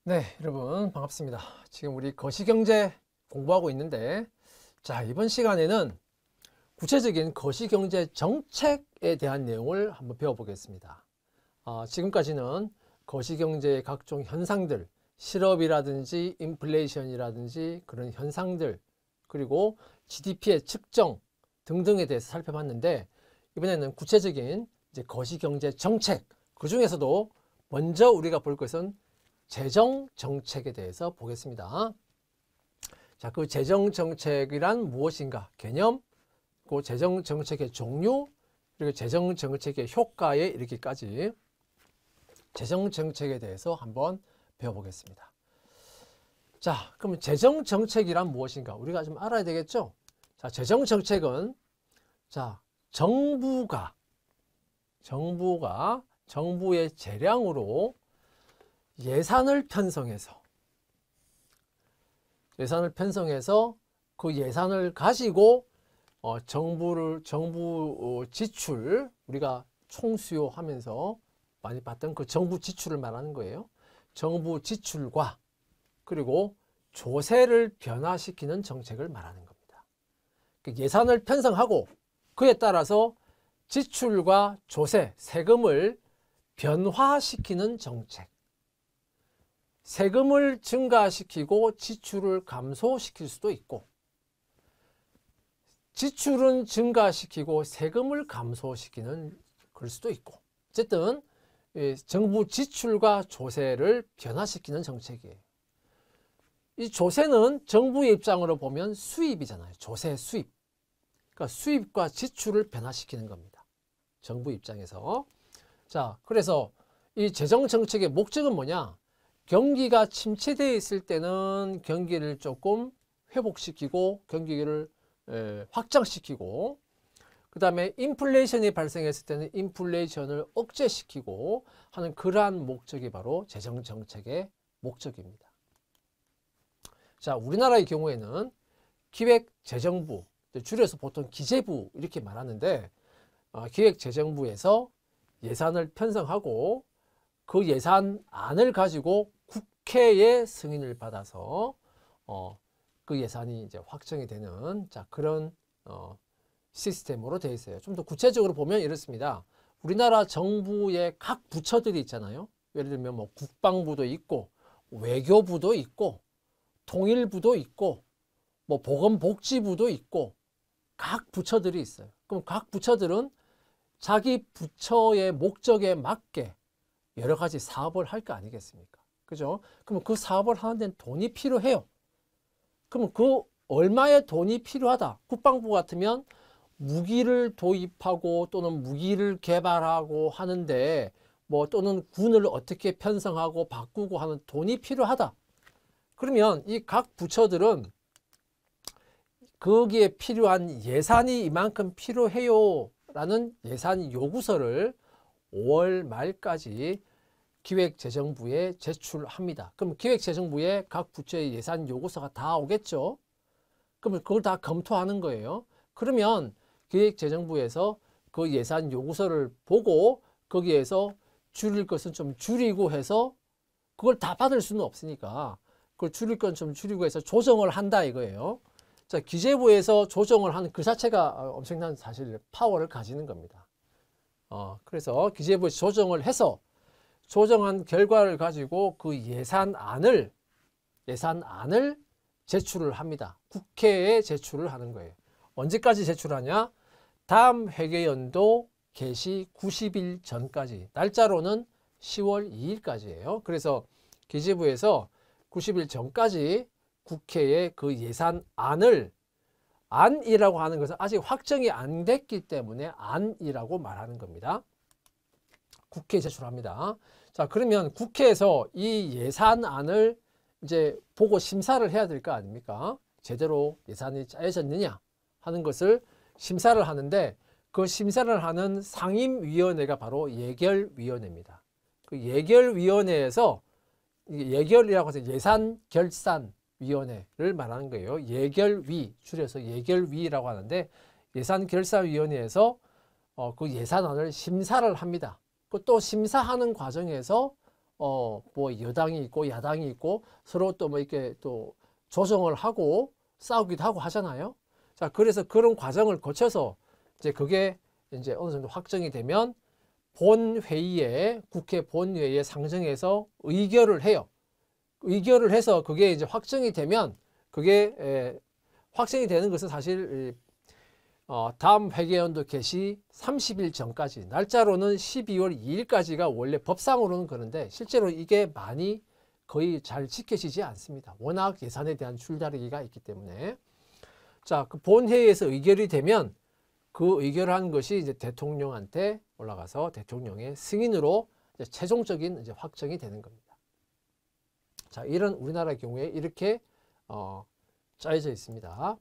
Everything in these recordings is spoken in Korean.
네, 여러분 반갑습니다. 지금 우리 거시경제 공부하고 있는데, 자, 이번 시간에는 구체적인 거시경제 정책에 대한 내용을 한번 배워보겠습니다. 지금까지는 거시경제의 각종 현상들, 실업이라든지 인플레이션이라든지 그런 현상들, 그리고 GDP의 측정 등등에 대해서 살펴봤는데, 이번에는 구체적인 이제 거시경제 정책, 그 중에서도 먼저 우리가 볼 것은 재정 정책에 대해서 보겠습니다. 자, 그 재정 정책이란 무엇인가? 개념, 그 재정 정책의 종류, 그리고 재정 정책의 효과에 이르기까지 재정 정책에 대해서 한번 배워보겠습니다. 자, 그럼 재정 정책이란 무엇인가? 우리가 좀 알아야 되겠죠? 자, 재정 정책은 자, 정부의 재량으로 예산을 편성해서 그 예산을 가지고 정부 지출, 우리가 총수요하면서 많이 봤던 그 정부 지출을 말하는 거예요. 정부 지출과 그리고 조세를 변화시키는 정책을 말하는 겁니다. 예산을 편성하고 그에 따라서 지출과 조세, 세금을 변화시키는 정책. 세금을 증가시키고 지출을 감소시킬 수도 있고, 지출은 증가시키고 세금을 감소시키는 그럴 수도 있고, 어쨌든 정부 지출과 조세를 변화시키는 정책이에요. 이 조세는 정부의 입장으로 보면 수입이잖아요. 조세 수입. 그러니까 수입과 지출을 변화시키는 겁니다. 정부 입장에서. 자, 그래서 이 재정 정책의 목적은 뭐냐? 경기가 침체되어 있을 때는 경기를 조금 회복시키고 경기를 확장시키고, 그 다음에 인플레이션이 발생했을 때는 인플레이션을 억제시키고 하는 그러한 목적이 바로 재정 정책의 목적입니다. 자, 우리나라의 경우에는 기획재정부, 줄여서 보통 기재부 이렇게 말하는데, 기획재정부에서 예산을 편성하고 그 예산안을 가지고 국회의 승인을 받아서 그 예산이 이제 확정이 되는 그런 시스템으로 되어 있어요. 좀 더 구체적으로 보면 이렇습니다. 우리나라 정부의 각 부처들이 있잖아요. 예를 들면 뭐 국방부도 있고 외교부도 있고 통일부도 있고 뭐 보건복지부도 있고 각 부처들이 있어요. 그럼 각 부처들은 자기 부처의 목적에 맞게 여러 가지 사업을 할 거 아니겠습니까? 그죠? 그럼 그 사업을 하는 데는 돈이 필요해요. 그러면 그 얼마의 돈이 필요하다. 국방부 같으면 무기를 도입하고 또는 무기를 개발하고 하는데 뭐 또는 군을 어떻게 편성하고 바꾸고 하는 돈이 필요하다. 그러면 이 각 부처들은 거기에 필요한 예산이 이만큼 필요해요 라는 예산 요구서를 5월 말까지 기획재정부에 제출합니다. 그럼 기획재정부에 각 부처의 예산 요구서가 다 오겠죠. 그러면 그걸 다 검토하는 거예요. 그러면 기획재정부에서 그 예산 요구서를 보고 거기에서 줄일 것은 좀 줄이고 해서, 그걸 다 받을 수는 없으니까 그걸 줄일 건 좀 줄이고 해서 조정을 한다 이거예요. 자, 기재부에서 조정을 하는 그 자체가 엄청난 사실 파워를 가지는 겁니다. 그래서 기재부에서 조정을 해서 조정한 결과를 가지고 그 예산안을 제출을 합니다. 국회에 제출을 하는 거예요. 언제까지 제출하냐? 다음 회계연도 개시 90일 전까지, 날짜로는 10월 2일까지예요. 그래서 기재부에서 90일 전까지 국회에 그 예산안을, 안이라고 하는 것은 아직 확정이 안 됐기 때문에 안이라고 말하는 겁니다. 국회에 제출합니다. 자, 그러면 국회에서 이 예산안을 이제 보고 심사를 해야 될 거 아닙니까? 제대로 예산이 짜여졌느냐 하는 것을 심사를 하는데, 그 심사를 하는 상임위원회가 바로 예결위원회입니다. 그 예결위원회에서, 예결이라고 해서 예산결산위원회를 말하는 거예요. 예결위, 줄여서 예결위라고 하는데, 예산결산위원회에서 그 예산안을 심사를 합니다. 또 심사하는 과정에서 뭐 여당이 있고 야당이 있고 서로 또 뭐 이렇게 또 조정을 하고 싸우기도 하고 하잖아요. 자, 그래서 그런 과정을 거쳐서 이제 그게 이제 어느 정도 확정이 되면 본회의에, 국회 본회의에 상정해서 의결을 해요. 의결을 해서 그게 이제 확정이 되면 그게 확정이 되는 것은 사실 다음 회계연도 개시 30일 전까지, 날짜로는 12월 2일까지가 원래 법상으로는 그런데 실제로 이게 많이 거의 잘 지켜지지 않습니다. 워낙 예산에 대한 줄다리기가 있기 때문에. 자, 그 본회의에서 의결이 되면 그 의결한 것이 이제 대통령한테 올라가서 대통령의 승인으로 이제 최종적인 이제 확정이 되는 겁니다. 자, 이런 우리나라의 경우에 이렇게 짜여져 있습니다.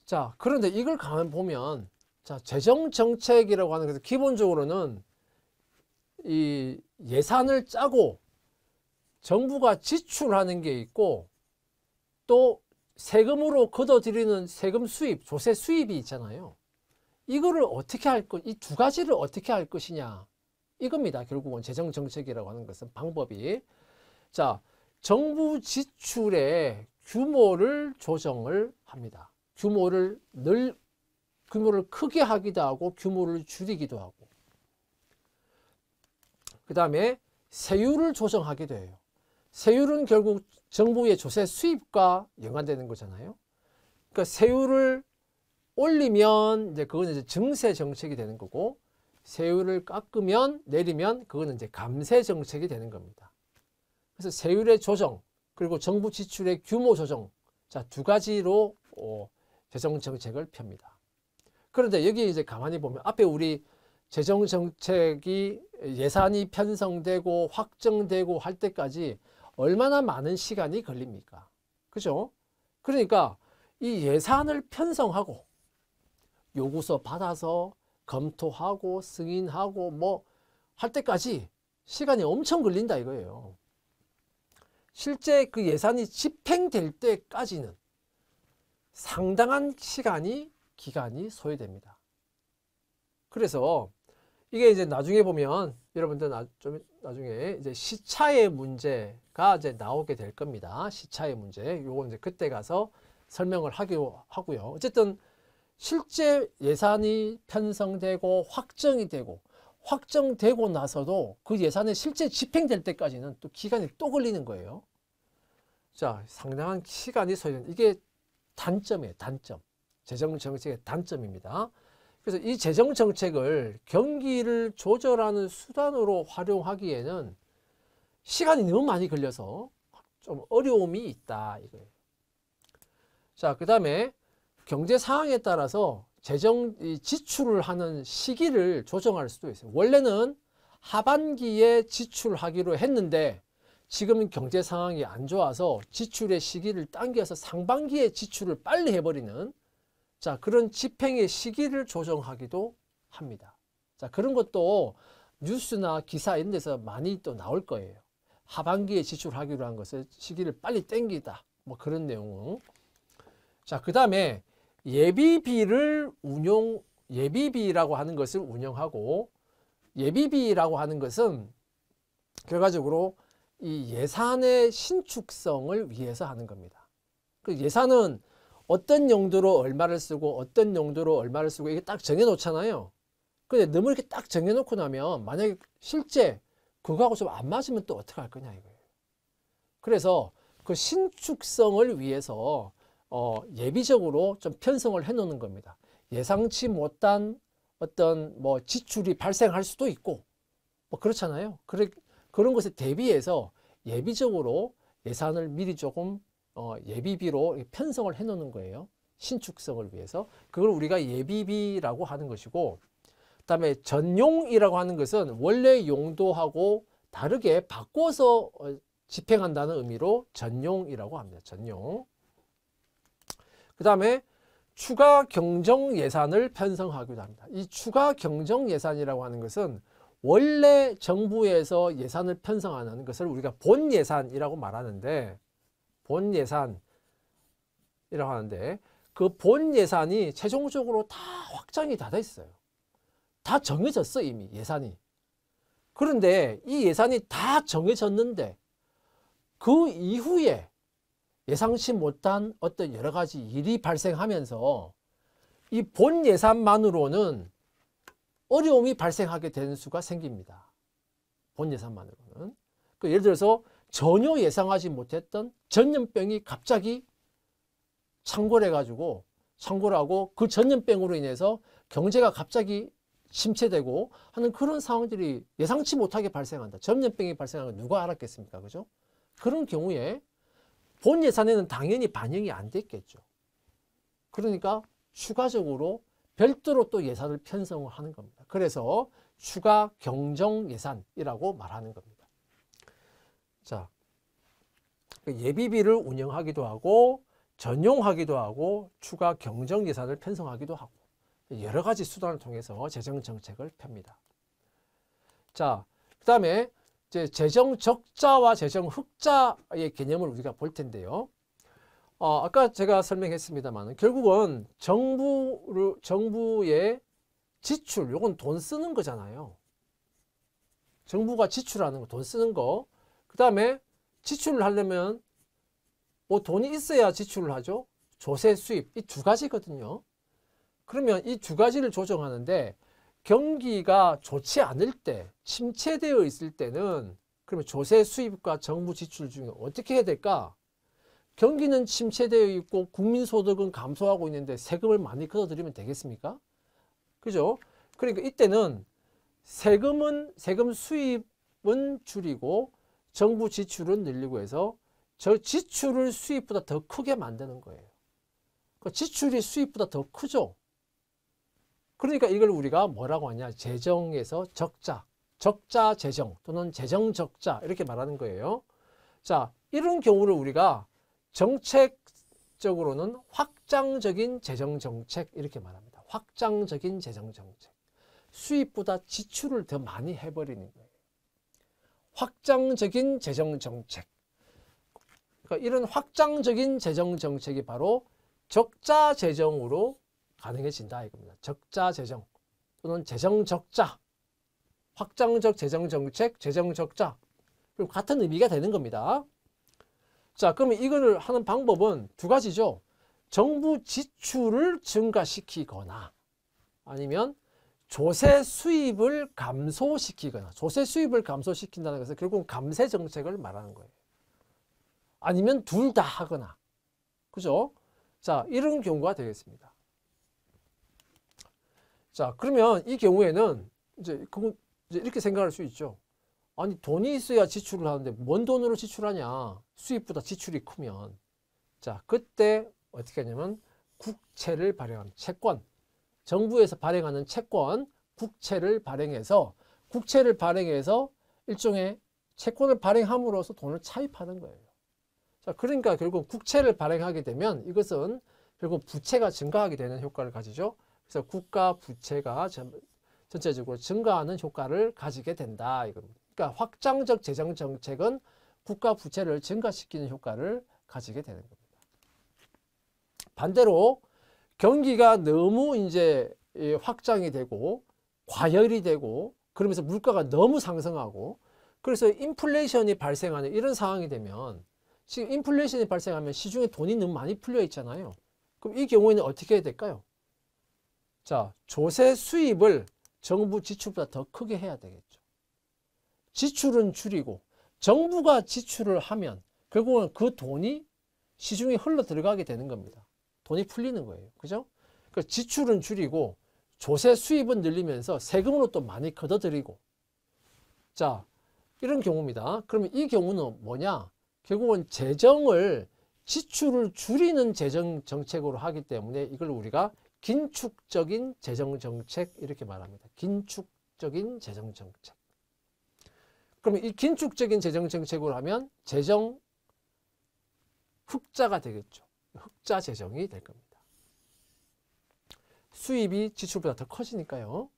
자, 그런데 이걸 가만 보면, 자, 재정정책이라고 하는 것은 기본적으로는 이 예산을 짜고 정부가 지출하는 게 있고 또 세금으로 걷어들이는 세금 수입, 조세 수입이 있잖아요. 이거를 어떻게 할 것, 이 두 가지를 어떻게 할 것이냐, 이겁니다. 결국은 재정정책이라고 하는 것은 방법이. 자, 정부 지출의 규모를 조정을 합니다. 규모를 크게 하기도 하고 규모를 줄이기도 하고, 그 다음에 세율을 조정하기도 해요. 세율은 결국 정부의 조세 수입과 연관되는 거잖아요. 그러니까 세율을 올리면 이제 그거는 이제 증세 정책이 되는 거고, 세율을 깎으면 내리면 그거는 이제 감세 정책이 되는 겁니다. 그래서 세율의 조정 그리고 정부 지출의 규모 조정, 자, 두 가지로 재정 정책을 펴니다. 그런데 여기 이제 가만히 보면 앞에 우리 재정 정책이 예산이 편성되고 확정되고 할 때까지 얼마나 많은 시간이 걸립니까? 그죠? 그러니까 이 예산을 편성하고 요구서 받아서 검토하고 승인하고 뭐 할 때까지 시간이 엄청 걸린다 이거예요. 실제 그 예산이 집행될 때까지는 상당한 기간이 소요됩니다. 그래서 이게 이제 나중에 보면 여러분들 나중에 이제 시차의 문제가 이제 나오게 될 겁니다. 시차의 문제. 요건 이제 그때 가서 설명을 하고요. 어쨌든 실제 예산이 편성되고 확정되고 나서도 그 예산이 실제 집행될 때까지는 또 기간이 또 걸리는 거예요. 자, 상당한 시간이 소요되는, 이게 단점이에요. 단점. 재정정책의 단점입니다. 그래서 이 재정정책을 경기를 조절하는 수단으로 활용하기에는 시간이 너무 많이 걸려서 좀 어려움이 있다 이거예요. 자, 그 다음에 경제 상황에 따라서 재정 지출을 하는 시기를 조정할 수도 있어요. 원래는 하반기에 지출하기로 했는데 지금은 경제 상황이 안 좋아서 지출의 시기를 당겨서 상반기에 지출을 빨리 해버리는, 자, 그런 집행의 시기를 조정하기도 합니다. 자, 그런 것도 뉴스나 기사 이런 데서 많이 또 나올 거예요. 하반기에 지출하기로 한 것을 시기를 빨리 당기다, 뭐 그런 내용. 자, 그 다음에 예비비라고 하는 것을 운영하고, 예비비라고 하는 것은 결과적으로 이 예산의 신축성을 위해서 하는 겁니다. 그 예산은 어떤 용도로 얼마를 쓰고 어떤 용도로 얼마를 쓰고 이게 딱 정해놓잖아요. 근데 너무 이렇게 딱 정해놓고 나면 만약에 실제 그거하고 좀 안 맞으면 또 어떻게 할 거냐 이거예요. 그래서 그 신축성을 위해서 예비적으로 좀 편성을 해 놓는 겁니다. 예상치 못한 어떤 뭐 지출이 발생할 수도 있고 뭐 그렇잖아요. 그런 것에 대비해서 예비적으로 예산을 미리 조금 예비비로 편성을 해 놓는 거예요. 신축성을 위해서. 그걸 우리가 예비비라고 하는 것이고, 그다음에 전용이라고 하는 것은 원래 용도하고 다르게 바꿔서 집행한다는 의미로 전용이라고 합니다. 전용. 그 다음에 추가 경정 예산을 편성하기도 합니다. 이 추가 경정 예산이라고 하는 것은 원래 정부에서 예산을 편성하는 것을 우리가 본 예산이라고 말하는데, 본 예산이라고 하는데 그 본 예산이 최종적으로 다 확정이 다 돼 있어요. 다 정해졌어 이미 예산이. 그런데 이 예산이 다 정해졌는데 그 이후에 예상치 못한 어떤 여러 가지 일이 발생하면서 이 본 예산만으로는 어려움이 발생하게 되는 수가 생깁니다. 본 예산만으로는. 예를 들어서 전혀 예상하지 못했던 전염병이 갑자기 창궐해 가지고 창궐 하고 그 전염병으로 인해서 경제가 갑자기 침체되고 하는 그런 상황들이 예상치 못하게 발생한다. 전염병이 발생하는 걸 누가 알았겠습니까? 그죠? 그런 경우에 본 예산에는 당연히 반영이 안 됐겠죠. 그러니까 추가적으로 별도로 또 예산을 편성을 하는 겁니다. 그래서 추가 경정 예산이라고 말하는 겁니다. 자, 예비비를 운영하기도 하고 전용하기도 하고 추가 경정 예산을 편성하기도 하고 여러 가지 수단을 통해서 재정 정책을 펴니다. 자, 그다음에 이제 재정 적자와 재정 흑자의 개념을 우리가 볼 텐데요. 아까 제가 설명했습니다만 결국은 정부의 지출, 요건 돈 쓰는 거잖아요. 정부가 지출하는 거, 돈 쓰는 거. 그다음에 지출을 하려면 뭐 돈이 있어야 지출을 하죠. 조세, 수입, 이 두 가지거든요. 그러면 이 두 가지를 조정하는데 경기가 좋지 않을 때, 침체되어 있을 때는 그러면 조세, 수입과 정부 지출 중에 어떻게 해야 될까? 경기는 침체되어 있고 국민소득은 감소하고 있는데 세금을 많이 걷어들이면 되겠습니까? 그죠? 그러니까 이때는 세금 수입은 줄이고 정부 지출은 늘리고 해서 저 지출을 수입보다 더 크게 만드는 거예요. 그러니까 지출이 수입보다 더 크죠. 그러니까 이걸 우리가 뭐라고 하냐? 재정에서 적자, 적자 재정 또는 재정 적자 이렇게 말하는 거예요. 자, 이런 경우를 우리가 정책적으로는 확장적인 재정 정책 이렇게 말합니다. 확장적인 재정 정책. 수입보다 지출을 더 많이 해버리는 거예요. 확장적인 재정 정책. 그러니까 이런 확장적인 재정 정책이 바로 적자 재정으로 가능해진다 이겁니다. 적자 재정 또는 재정 적자. 확장적 재정 정책, 재정 적자. 그럼 같은 의미가 되는 겁니다. 자, 그러면 이걸 하는 방법은 두 가지죠. 정부 지출을 증가시키거나 아니면 조세 수입을 감소시키거나. 조세 수입을 감소시킨다는 것은 결국은 감세 정책을 말하는 거예요. 아니면 둘 다 하거나. 그죠? 자, 이런 경우가 되겠습니다. 자, 그러면 이 경우에는 이제 이렇게 생각할 수 있죠. 아니, 돈이 있어야 지출을 하는데 뭔 돈으로 지출하냐? 수입보다 지출이 크면. 자, 그때 어떻게 하냐면 국채를 발행하는 채권. 정부에서 발행하는 채권, 국채를 발행해서 일종의 채권을 발행함으로써 돈을 차입하는 거예요. 자, 그러니까 결국 국채를 발행하게 되면 이것은 결국 부채가 증가하게 되는 효과를 가지죠. 그래서 국가 부채가 전체적으로 증가하는 효과를 가지게 된다. 이겁니다. 그러니까 확장적 재정 정책은 국가 부채를 증가시키는 효과를 가지게 되는 겁니다. 반대로 경기가 너무 이제 확장이 되고 과열이 되고 그러면서 물가가 너무 상승하고 그래서 인플레이션이 발생하는 이런 상황이 되면 지금 인플레이션이 발생하면 시중에 돈이 너무 많이 풀려 있잖아요. 그럼 이 경우에는 어떻게 해야 될까요? 자, 조세 수입을 정부 지출보다 더 크게 해야 되겠죠. 지출은 줄이고 정부가 지출을 하면 결국은 그 돈이 시중에 흘러 들어가게 되는 겁니다. 돈이 풀리는 거예요. 그죠? 그러니까 지출은 줄이고 조세 수입은 늘리면서 세금으로 또 많이 걷어들이고. 자, 이런 경우입니다. 그러면 이 경우는 뭐냐? 결국은 지출을 줄이는 재정 정책으로 하기 때문에 이걸 우리가 긴축적인 재정 정책 이렇게 말합니다. 긴축적인 재정 정책. 그러면 이 긴축적인 재정 정책으로 하면 재정 흑자가 되겠죠. 흑자 재정이 될 겁니다. 수입이 지출보다 더 커지니까요.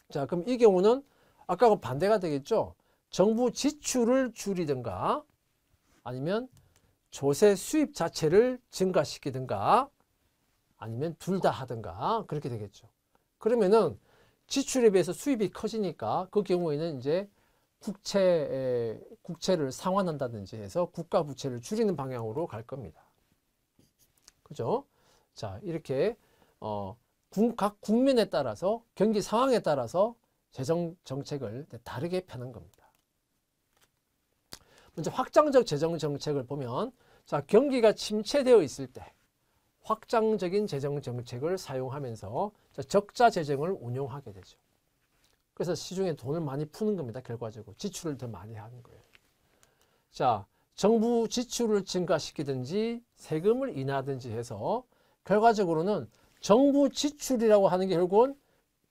자, 그럼 이 경우는 아까하고 반대가 되겠죠. 정부 지출을 줄이든가 아니면 조세 수입 자체를 증가시키든가 아니면 둘 다 하든가 그렇게 되겠죠. 그러면은 지출에 비해서 수입이 커지니까 그 경우에는 이제 국채를 상환한다든지 해서 국가 부채를 줄이는 방향으로 갈 겁니다. 그죠? 자, 이렇게 각 국면에 따라서 경기 상황에 따라서 재정 정책을 다르게 펴는 겁니다. 먼저 확장적 재정 정책을 보면, 자, 경기가 침체되어 있을 때 확장적인 재정 정책을 사용하면서 적자 재정을 운용하게 되죠. 그래서 시중에 돈을 많이 푸는 겁니다. 결과적으로 지출을 더 많이 하는 거예요. 자, 정부 지출을 증가시키든지 세금을 인하든지 해서 결과적으로는 정부 지출이라고 하는 게 결국은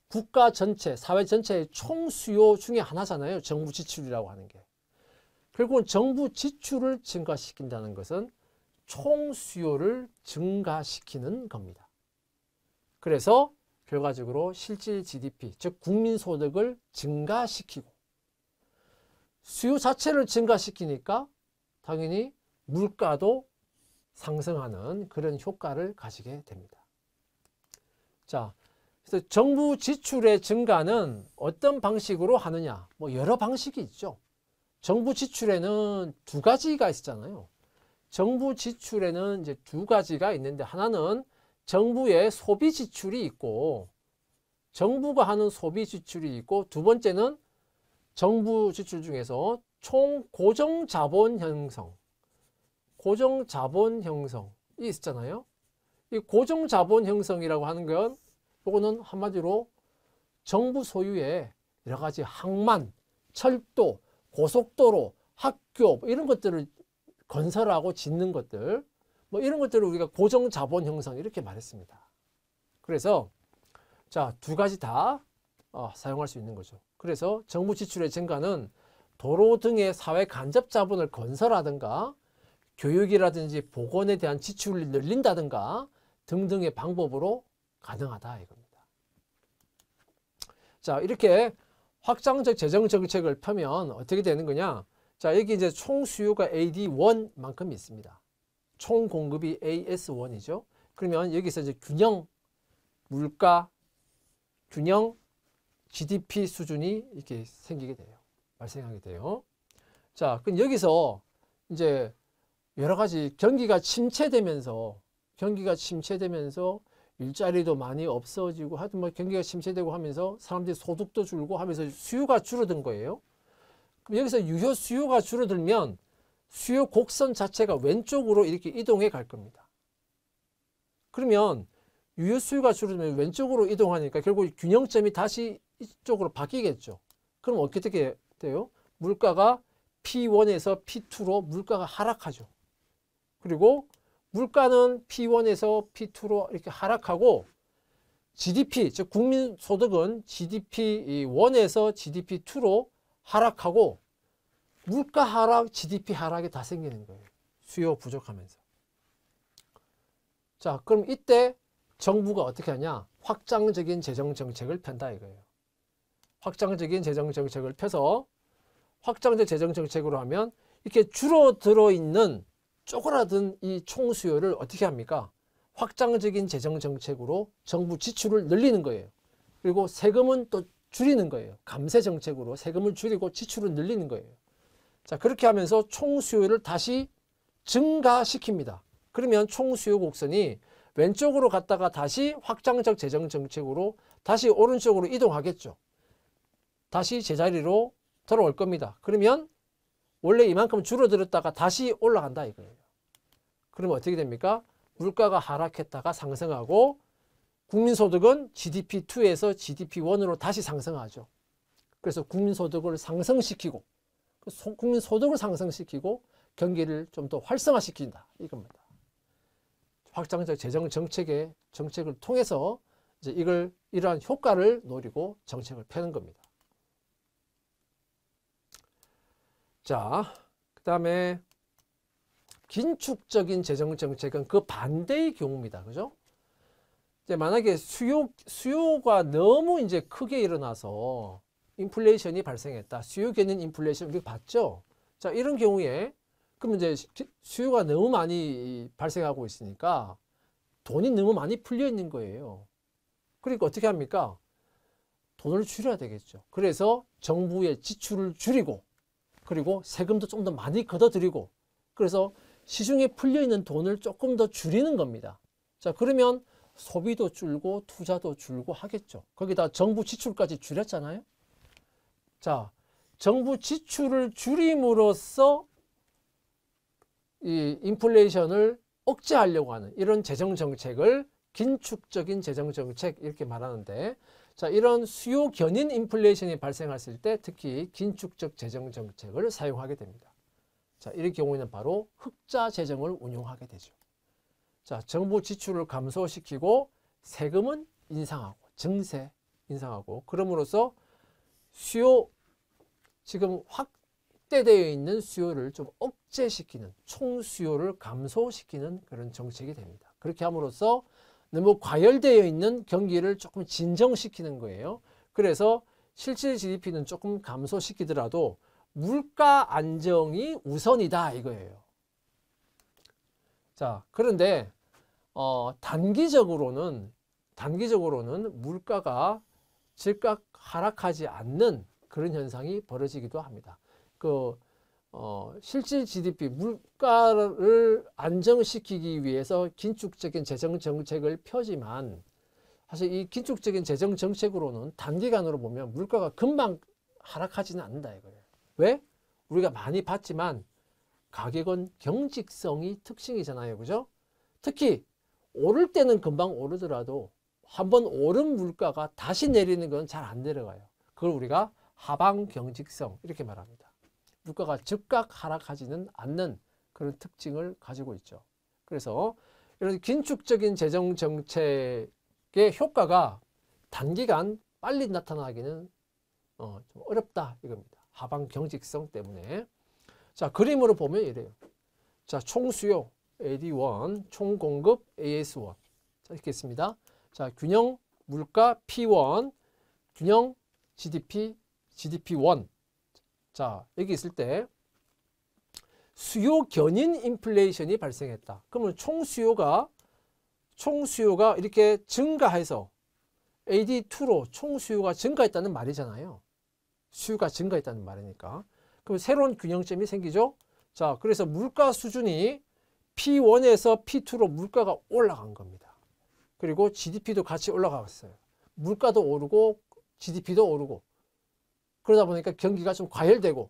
국가 전체, 사회 전체의 총 수요 중에 하나잖아요. 정부 지출이라고 하는 게. 결국은 정부 지출을 증가시킨다는 것은 총 수요를 증가시키는 겁니다. 그래서 결과적으로 실질 GDP, 즉 국민소득을 증가시키고, 수요 자체를 증가시키니까 당연히 물가도 상승하는 그런 효과를 가지게 됩니다. 자, 그래서 정부 지출의 증가는 어떤 방식으로 하느냐? 뭐 여러 방식이 있죠. 정부 지출에는 두 가지가 있잖아요. 정부 지출에는 이제 두 가지가 있는데, 하나는 정부의 소비 지출이 있고, 정부가 하는 소비 지출이 있고, 두 번째는 정부 지출 중에서 총 고정 자본 형성, 고정 자본 형성이 있잖아요. 이 고정 자본 형성이라고 하는 건, 이거는 한마디로 정부 소유의 여러 가지 항만, 철도, 고속도로, 학교 이런 것들을 건설하고 짓는 것들, 뭐 이런 것들을 우리가 고정 자본 형성 이렇게 말했습니다. 그래서 자, 두 가지 다 사용할 수 있는 거죠. 그래서 정부 지출의 증가는 도로 등의 사회 간접 자본을 건설하든가, 교육이라든지 보건에 대한 지출을 늘린다든가 등등의 방법으로 가능하다 이겁니다. 자, 이렇게 확장적 재정 정책을 펴면 어떻게 되는 거냐? 자, 여기 이제 총 수요가 AD1만큼 있습니다. 총 공급이 AS1이죠. 그러면 여기서 이제 균형 물가, 균형 GDP 수준이 이렇게 생기게 돼요. 발생하게 돼요. 자, 그럼 여기서 이제 여러 가지 경기가 침체되면서 일자리도 많이 없어지고, 하여튼 뭐 경기가 침체되고 하면서 사람들이 소득도 줄고 하면서 수요가 줄어든 거예요. 그럼 여기서 유효 수요가 줄어들면 수요 곡선 자체가 왼쪽으로 이렇게 이동해 갈 겁니다. 그러면 유효 수요가 줄어들면 왼쪽으로 이동하니까 결국 균형점이 다시 이쪽으로 바뀌겠죠. 그럼 어떻게 돼요? 물가가 P1에서 P2로 물가가 하락하죠. 그리고 물가는 P1에서 P2로 이렇게 하락하고, GDP, 즉 국민소득은 GDP1에서 GDP2로 하락하고, 물가 하락, GDP 하락이 다 생기는 거예요. 수요 부족하면서. 자, 그럼 이때 정부가 어떻게 하냐? 확장적인 재정 정책을 편다 이거예요. 확장적인 재정 정책을 펴서, 확장적 재정 정책으로 하면 이렇게 줄어들어 있는 쪼그라든 이 총수요를 어떻게 합니까? 확장적인 재정 정책으로 정부 지출을 늘리는 거예요. 그리고 세금은 또 줄이는 거예요. 감세 정책으로 세금을 줄이고 지출을 늘리는 거예요. 자, 그렇게 하면서 총수요를 다시 증가시킵니다. 그러면 총수요 곡선이 왼쪽으로 갔다가 다시 확장적 재정 정책으로 다시 오른쪽으로 이동하겠죠. 다시 제자리로 돌아올 겁니다. 그러면 원래 이만큼 줄어들었다가 다시 올라간다 이거예요. 그러면 어떻게 됩니까? 물가가 하락했다가 상승하고, 국민소득은 GDP2에서 GDP1으로 다시 상승하죠. 그래서 국민소득을 상승시키고, 국민소득을 상승시키고 경기를 좀 더 활성화시킨다 이겁니다. 확장적 재정 정책을 통해서 이제 이러한 효과를 노리고 정책을 펴는 겁니다. 자, 그 다음에 긴축적인 재정 정책은 그 반대의 경우입니다. 그죠? 이제 만약에 수요가 너무 이제 크게 일어나서 인플레이션이 발생했다. 수요 견인 인플레이션 우리 봤죠? 자, 이런 경우에 그러면 이제 수요가 너무 많이 발생하고 있으니까 돈이 너무 많이 풀려 있는 거예요. 그러니까 어떻게 합니까? 돈을 줄여야 되겠죠. 그래서 정부의 지출을 줄이고 그리고 세금도 좀 더 많이 걷어들이고 그래서 시중에 풀려있는 돈을 조금 더 줄이는 겁니다. 자, 그러면 소비도 줄고 투자도 줄고 하겠죠. 거기다 정부 지출까지 줄였잖아요. 자, 정부 지출을 줄임으로써 이 인플레이션을 억제하려고 하는 이런 재정정책을 긴축적인 재정정책 이렇게 말하는데, 자, 이런 수요 견인 인플레이션이 발생했을 때 특히 긴축적 재정정책을 사용하게 됩니다. 자, 이럴 경우에는 바로 흑자 재정을 운용하게 되죠. 자, 정부 지출을 감소시키고 세금은 인상하고 증세 인상하고 그럼으로써 수요 지금 확대되어 있는 수요를 좀 억제시키는 총수요를 감소시키는 그런 정책이 됩니다. 그렇게 함으로써 너무 과열되어 있는 경기를 조금 진정시키는 거예요. 그래서 실질 GDP는 조금 감소시키더라도 물가 안정이 우선이다 이거예요. 자, 그런데 단기적으로는 물가가 즉각 하락하지 않는 그런 현상이 벌어지기도 합니다. 실질 GDP 물가를 안정시키기 위해서 긴축적인 재정 정책을 펴지만 사실 이 긴축적인 재정 정책으로는 단기간으로 보면 물가가 금방 하락하지는 않는다 이거예요. 왜? 우리가 많이 봤지만 가격은 경직성이 특징이잖아요. 그죠? 특히 오를 때는 금방 오르더라도 한번 오른 물가가 다시 내리는 건 잘 안 내려가요. 그걸 우리가 하방 경직성 이렇게 말합니다. 물가가 즉각 하락하지는 않는 그런 특징을 가지고 있죠. 그래서 이런 긴축적인 재정 정책의 효과가 단기간 빨리 나타나기는 좀 어렵다 이겁니다. 하방 경직성 때문에. 자, 그림으로 보면 이래요. 자, 총수요 AD1, 총공급 AS1. 자, 이렇게 있습니다. 자, 균형 물가 P1, 균형 GDP GDP1. 자, 여기 있을 때 수요 견인 인플레이션이 발생했다. 그러면 총수요가 이렇게 증가해서 AD2로 총수요가 증가했다는 말이잖아요. 수요가 증가했다는 말이니까. 그럼 새로운 균형점이 생기죠. 자, 그래서 물가 수준이 P1에서 P2로 물가가 올라간 겁니다. 그리고 GDP도 같이 올라갔어요. 물가도 오르고 GDP도 오르고. 그러다 보니까 경기가 좀 과열되고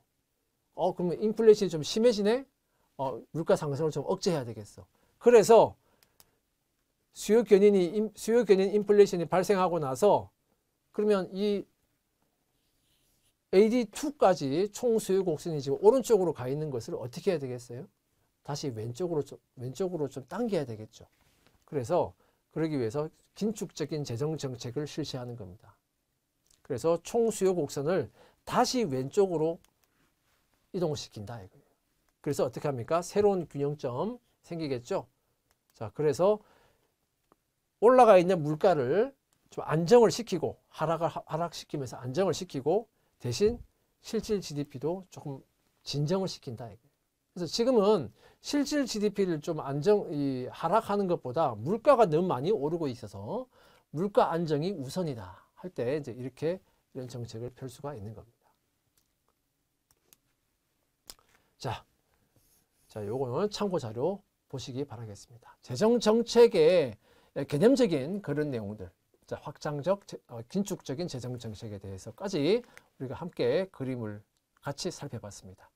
그러면 인플레이션이 좀 심해지네. 물가 상승을 좀 억제해야 되겠어. 그래서 수요 견인 인플레이션이 발생하고 나서 그러면 이 AD2까지 총수요 곡선이 지금 오른쪽으로 가 있는 것을 어떻게 해야 되겠어요? 다시 왼쪽으로 좀 당겨야 되겠죠. 그래서 그러기 위해서 긴축적인 재정 정책을 실시하는 겁니다. 그래서 총수요 곡선을 다시 왼쪽으로 이동시킨다 이거예요. 그래서 어떻게 합니까? 새로운 균형점 생기겠죠. 자, 그래서 올라가 있는 물가를 좀 안정을 시키고 하락시키면서 안정을 시키고 대신 실질 GDP도 조금 진정을 시킨다 이거예요. 그래서 지금은 실질 GDP를 좀 하락하는 것보다 물가가 너무 많이 오르고 있어서 물가 안정이 우선이다 할 때 이제 이런 정책을 펼 수가 있는 겁니다. 자, 요거는 참고 자료 보시기 바라겠습니다. 재정 정책의 개념적인 그런 내용들, 자, 확장적, 긴축적인 재정 정책에 대해서까지 우리가 함께 그림을 같이 살펴봤습니다.